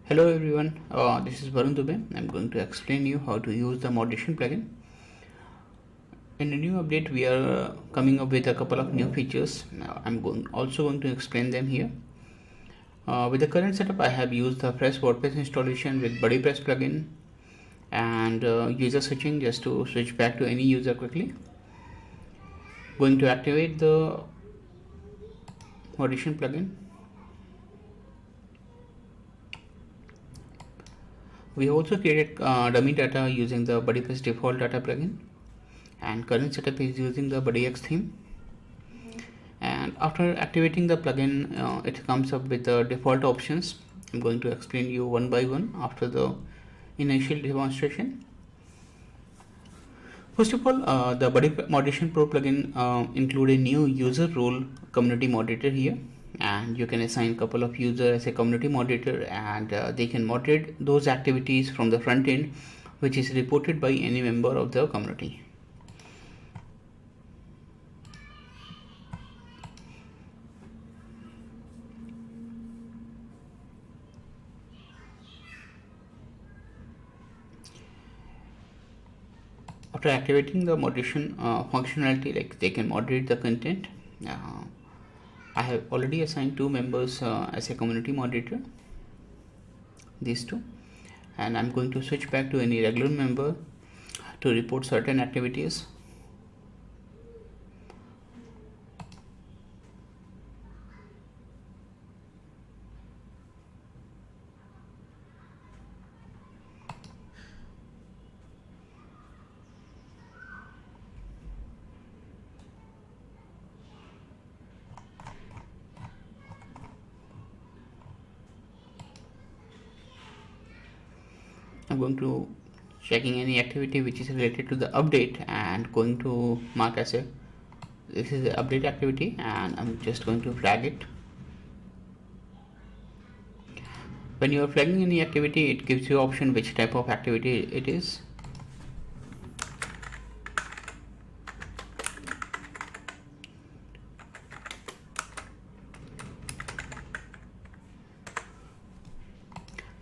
Hello everyone, this is Varun Dubey. I'm going to explain you how to use the moderation plugin. In a new update, we are coming up with a couple of new features. Now, also going to explain them here. With the current setup, I have used the Fresh WordPress installation with BuddyPress plugin and user switching just to switch back to any user quickly. Going to activate the moderation plugin. We also created dummy data using the BuddyPress default data plugin, and current setup is using the BuddyX theme. And after activating the plugin, it comes up with the default options. I'm going to explain you one by one after the initial demonstration. First of all, the Buddy Moderation Pro plugin include a new user role community moderator here, and you can assign a couple of users as a community moderator, and they can moderate those activities from the front end which is reported by any member of the community. After activating the moderation functionality, like they can moderate the content, I have already assigned two members as a community moderator, these two, and I'm going to switch back to any regular member to report certain activities. I'm going to checking any activity which is related to the update and going to mark as a this is the update activity, and I'm just going to flag it. When you are flagging any activity, it gives you option which type of activity it is.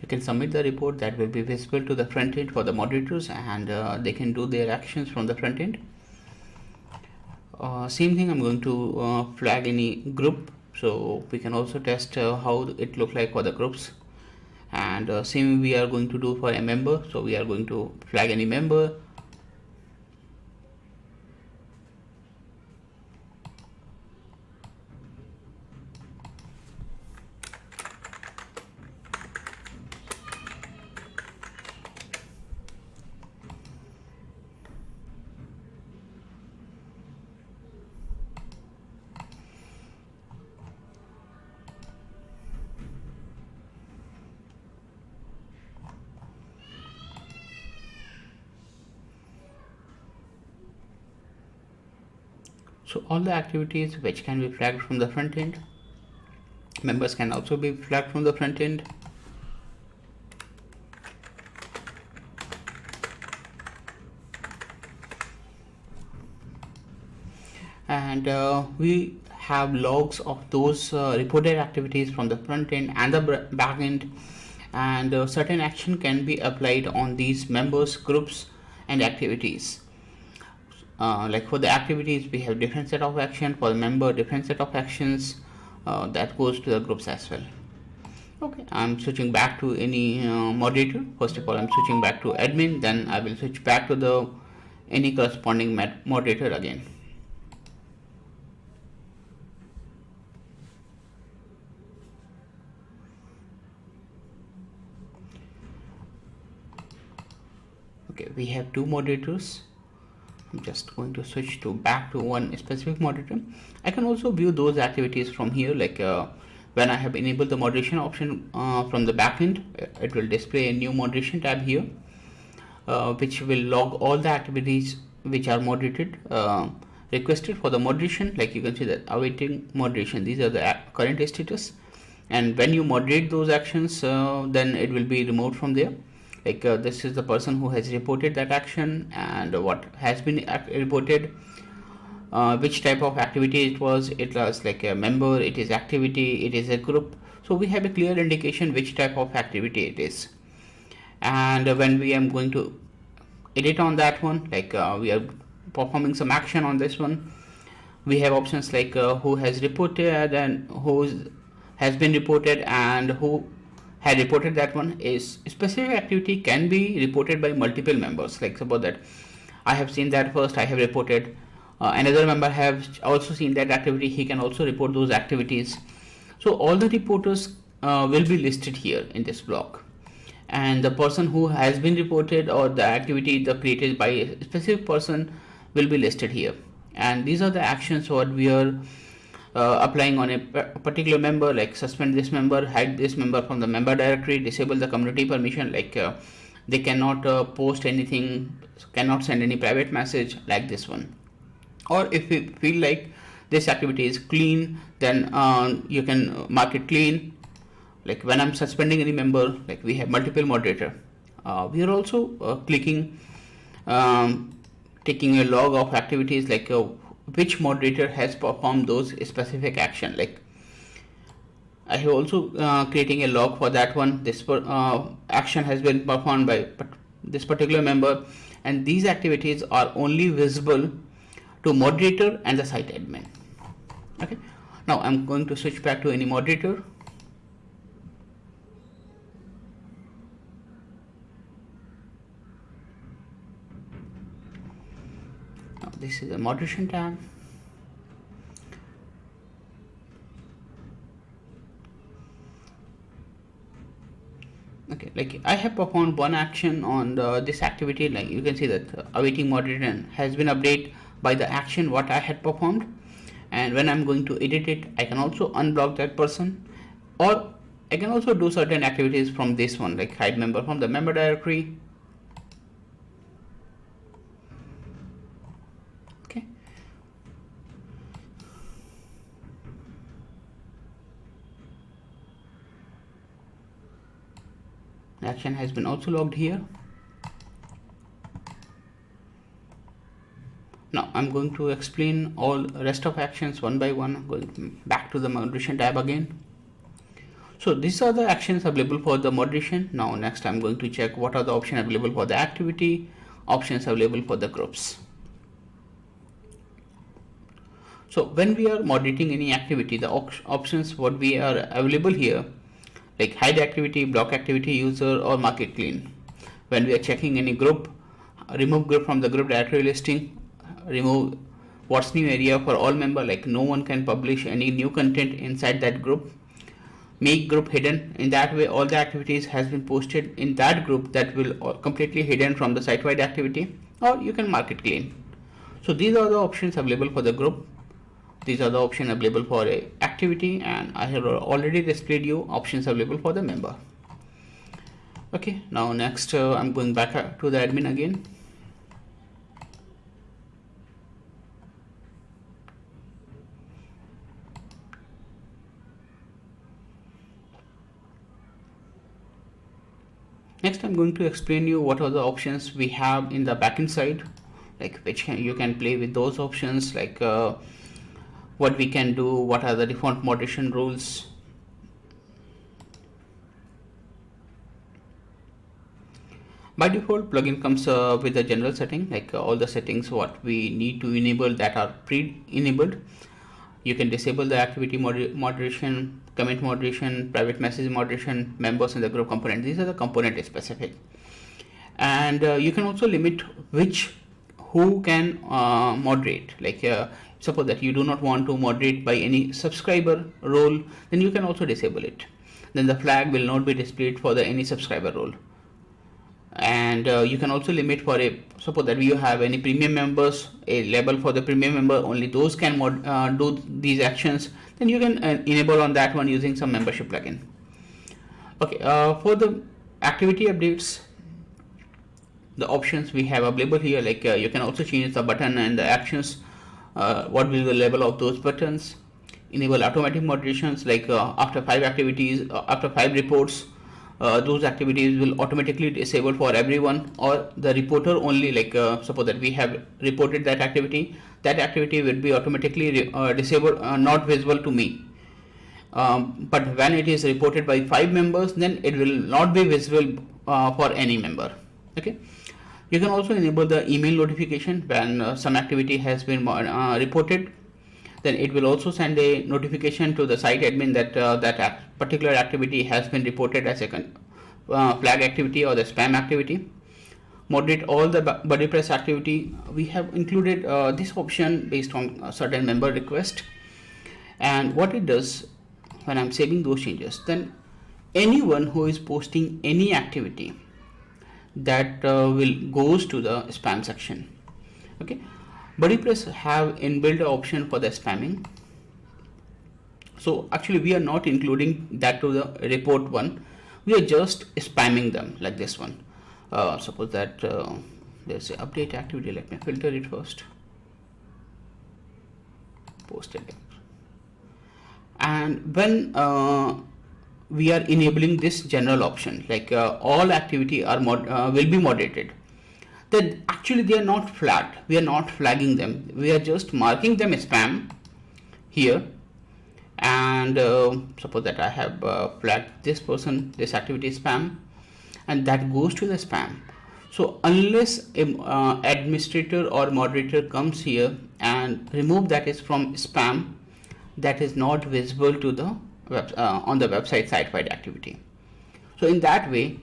You can submit the report that will be visible to the front end for the moderators, and they can do their actions from the front end. Same thing, I'm going to flag any group, so we can also test how it look like for the groups. And same we are going to do for a member, so we are going to flag any member. So all the activities which can be flagged from the front end, members can also be flagged from the front end. And we have logs of those reported activities from the front end and the back end, and certain action can be applied on these members, groups and activities. Like for the activities, we have different set of action. For the member, different set of actions that goes to the groups as well. Okay, I'm switching back to any moderator. First of all, I'm switching back to admin, then I will switch back to the any corresponding moderator again. Okay, we have two moderators. I'm just going to switch to back to one specific moderator. I can also view those activities from here, like when I have enabled the moderation option from the backend, it will display a new moderation tab here, which will log all the activities which are moderated, requested for the moderation. Like you can see that awaiting moderation, these are the current status, and when you moderate those actions, then it will be removed from there. Like this is the person who has reported that action and what has been reported, which type of activity it was like a member, it is activity, it is a group. So we have a clear indication which type of activity it is. And when we am going to edit on that one, like we are performing some action on this one, we have options like who has reported and who has been reported and who had reported that one. Is specific activity can be reported by multiple members. Like suppose that I have seen that first, I have reported, another member have also seen that activity, he can also report those activities. So all the reporters will be listed here in this block, and the person who has been reported or the activity the created by a specific person will be listed here. And these are the actions what we are applying on a particular member, like suspend this member, hide this member from the member directory, disable the community permission, like they cannot post anything, cannot send any private message like this one. Or if we feel like this activity is clean, then you can mark it clean. Like when I'm suspending any member, like we have multiple moderator, we are also clicking taking a log of activities, like which moderator has performed those specific action. Like I have also creating a log for that one. This action has been performed by this particular member, and these activities are only visible to moderator and the site admin. Okay, now I'm going to switch back to any moderator. Now this is a moderation tab. Okay, like I have performed one action on this activity. Like you can see that awaiting moderator has been updated by the action what I had performed. And when I'm going to edit it, I can also unblock that person, or I can also do certain activities from this one, like hide member from the member directory. Okay. Action has been also logged here. Now I'm going to explain all rest of actions one by one. Going back to the moderation tab again. So these are the actions available for the moderation. Now next I'm going to check what are the options available for the activity, options available for the groups. So when we are moderating any activity, the options what we are available here, like hide activity, block activity, user, or mark it clean. When we are checking any group, remove group from the group directory listing, remove what's new area for all member, like no one can publish any new content inside that group. Make group hidden. In that way all the activities has been posted in that group that will completely hidden from the site-wide activity, or you can mark it clean. So these are the options available for the group. These are the options available for a activity, and I have already displayed you options available for the member. Okay, now next I'm going back to the admin again. Next I'm going to explain you what are the options we have in the backend side, like which you can play with those options, like what we can do, what are the default moderation rules. By default plugin comes with a general setting, like all the settings what we need to enable that are pre-enabled. You can disable the activity moderation, comment moderation, private message moderation, members in the group component. These are the component specific. And you can also limit who can moderate. Like suppose that you do not want to moderate by any subscriber role, then you can also disable it. Then the flag will not be displayed for the any subscriber role. And you can also limit for suppose that you have any premium members, a label for the premium member, only those can do these actions, then you can enable on that one using some membership plugin. Okay, for the activity updates, the options we have available here, like you can also change the button and the actions, what will be the level of those buttons. Enable automatic moderations, like after 5 activities, after 5 reports, those activities will automatically disable for everyone, or the reporter only, like suppose that we have reported that activity will be automatically disabled, not visible to me. but when it is reported by 5 members, then it will not be visible for any member. Okay. You can also enable the email notification when some activity has been reported. Then it will also send a notification to the site admin that that particular activity has been reported as a flag activity or the spam activity. Moderate all the BuddyPress activity. We have included this option based on a certain member request. And what it does, when I'm saving those changes, then anyone who is posting any activity, that will goes to the spam section. Okay. BuddyPress have inbuilt option for the spamming. So actually we are not including that to the report one. We are just spamming them like this one. Suppose that there's an update activity. Let me filter it first. Posted. And when we are enabling this general option, like all activity are will be moderated, then actually they are not flagged. We are not flagging them. We are just marking them spam here. And suppose that I have flagged this person, this activity is spam, and that goes to the spam. So unless administrator or moderator comes here and remove that is from spam, that is not visible to the on the website site-wide activity. So in that way,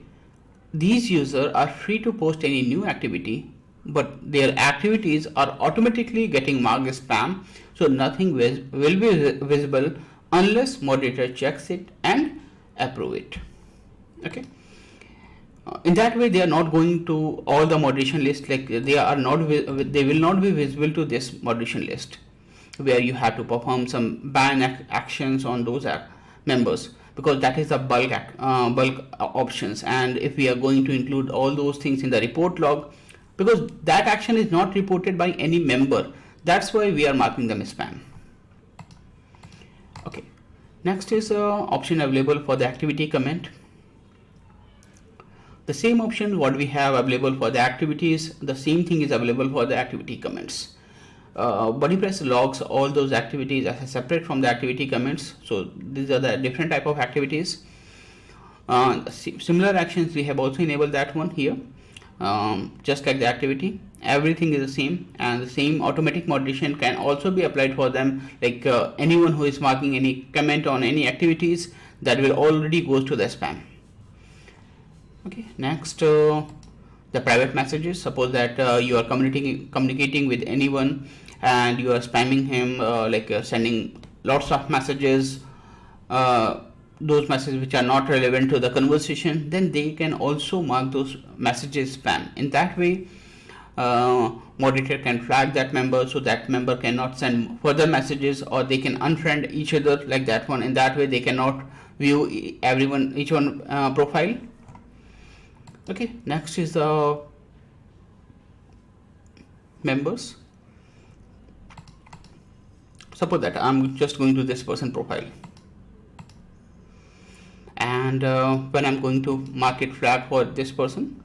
these users are free to post any new activity, but their activities are automatically getting marked as spam, so nothing will be visible unless moderator checks it and approve it. Okay. In that way, they are not going to all the moderation list, like they will not be visible to this moderation list, where you have to perform some ban actions on those members, because that is the bulk options. And if we are going to include all those things in the report log, because that action is not reported by any member, that's why we are marking them spam. Okay. Next is option available for the activity comment. The same option what we have available for the activities, the same thing is available for the activity comments. BuddyPress logs all those activities as separate from the activity comments. So these are the different type of activities. Similar actions, we have also enabled that one here. Just like the activity, everything is the same, and the same automatic moderation can also be applied for them. Like anyone who is marking any comment on any activities, that will already goes to the spam. Okay. Next, the private messages. Suppose that you are communicating with anyone and you are spamming him, sending lots of messages, those messages which are not relevant to the conversation, then they can also mark those messages spam. In that way, moderator can flag that member, so that member cannot send further messages, or they can unfriend each other like that one. In that way, they cannot view each one profile. Okay. Next is the members. Suppose that I'm just going to this person profile, and when I'm going to mark it flag for this person,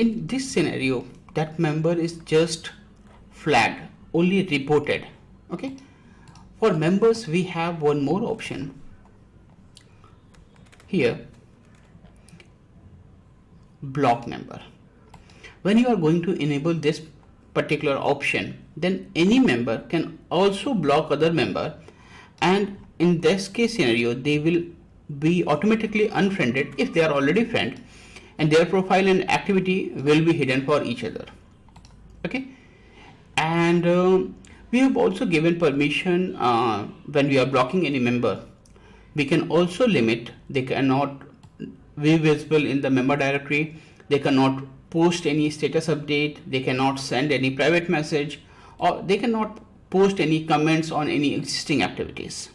in this scenario, that member is just flagged, only reported. Okay. For members, we have one more option here, block member. When you are going to enable this particular option, then any member can also block other member, and in this case scenario, they will be automatically unfriended if they are already friend, and their profile and activity will be hidden for each other. Okay. And we have also given permission when we are blocking any member. We can also limit, they cannot be visible in the member directory, they cannot post any status update, they cannot send any private message, or they cannot post any comments on any existing activities.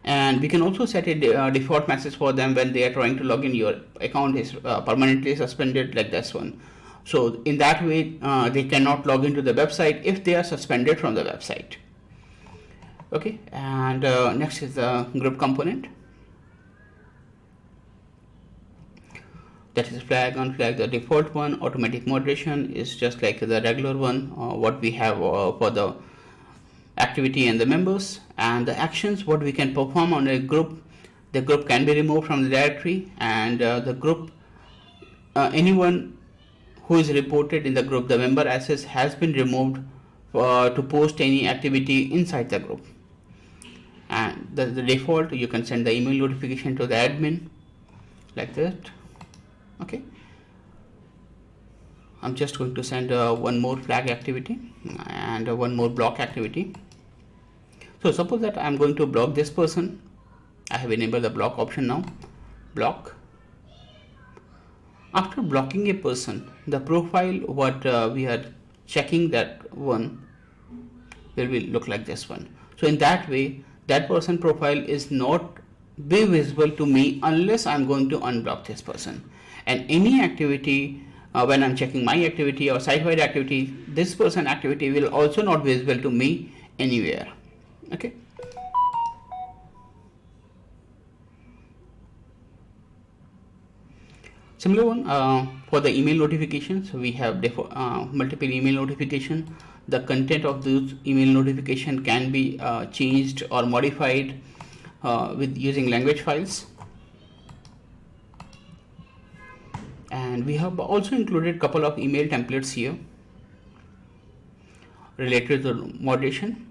And we can also set a default message for them when they are trying to log in. Your account is permanently suspended, like this one. So in that way, they cannot log into the website if they are suspended from the website. Okay. And next is the group component. that is flag unflag. The default one, automatic moderation, is just like the regular one, what we have for the activity and the members. And the actions what we can perform on a group, the group can be removed from the directory, and the group, anyone who is reported in the group, the member access has been removed to post any activity inside the group. And the default, you can send the email notification to the admin like that. Okay, I'm just going to send one more flag activity and one more block activity. So suppose that I'm going to block this person. I have enabled the block option now. Block. After blocking a person, the profile what we are checking, that one will look like this one. So in that way, that person profile is not be visible to me unless I'm going to unblock this person. And any activity, when I'm checking my activity or site-wide activity, this person activity will also not visible to me anywhere. Okay. Similar one for the email notifications. We have multiple email notification. The content of those email notification can be changed or modified with using language files. And we have also included couple of email templates here related to moderation.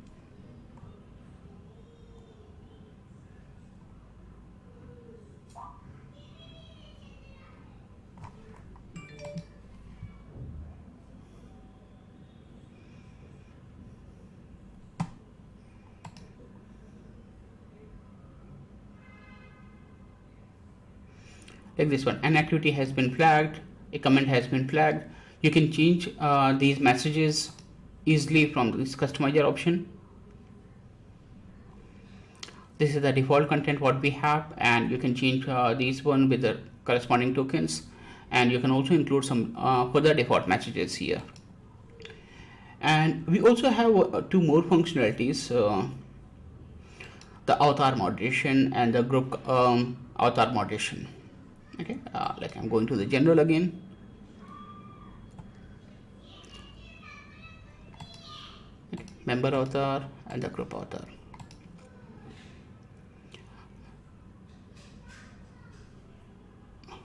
Like this one, an activity has been flagged, a comment has been flagged. You can change these messages easily from this customizer option. This is the default content what we have, and you can change these one with the corresponding tokens, and you can also include some further default messages here. And we also have two more functionalities, the avatar moderation and the group avatar moderation. Okay, like I'm going to the general again. Okay, member avatar and the group avatar.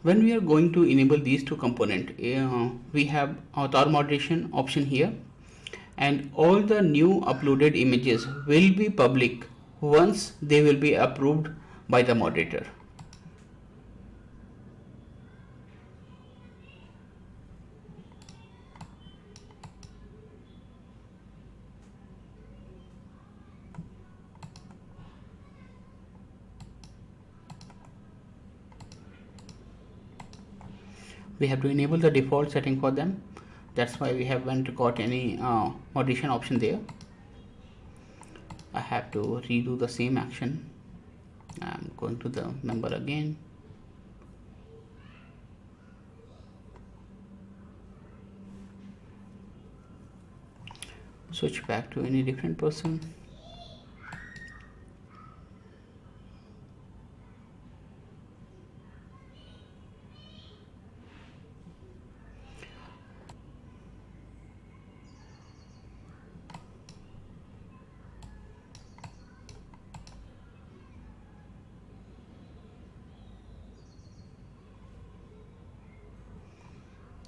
When we are going to enable these two components, we have avatar moderation option here, and all the new uploaded images will be public once they will be approved by the moderator. We have to enable the default setting for them. That's why we haven't got any moderation option there. I have to redo the same action. I'm going to the member again. Switch back to any different person.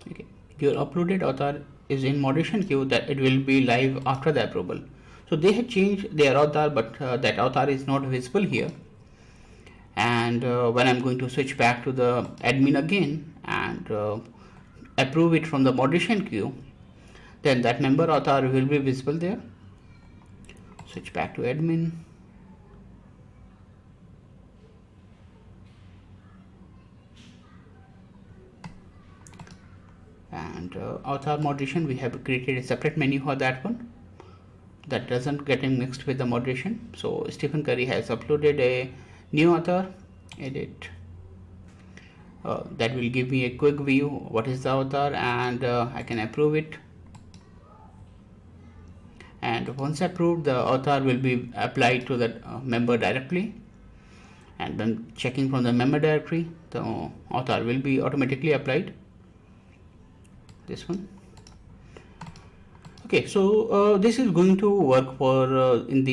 Okay, your uploaded avatar is in moderation queue, that it will be live after the approval. So they have changed their avatar, but that avatar is not visible here. And when I'm going to switch back to the admin again and approve it from the moderation queue, then that member avatar will be visible there. Switch back to admin. And avatar moderation, we have created a separate menu for that one, that doesn't getting mixed with the moderation. So Stephen Curry has uploaded a new avatar. Edit. That will give me a quick view what is the avatar, and I can approve it. And once approved, the avatar will be applied to the member directly. and then checking from the member directory, the author will be automatically applied. This one. Okay, so this is going to work for in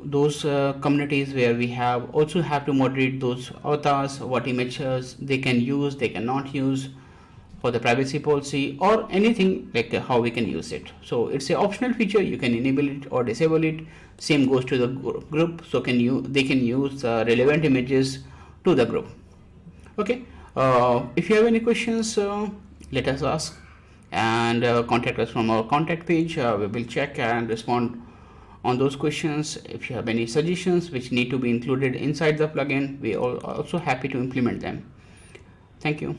those communities where we also have to moderate those avatars, what images they can use, they cannot use, for the privacy policy or anything like how we can use it. So it's an optional feature, you can enable it or disable it. Same goes to the group, so they can use relevant images to the group. Okay, if you have any questions, let us ask, and contact us from our contact page. We will check and respond on those questions. If you have any suggestions which need to be included inside the plugin, we are also happy to implement them. Thank you.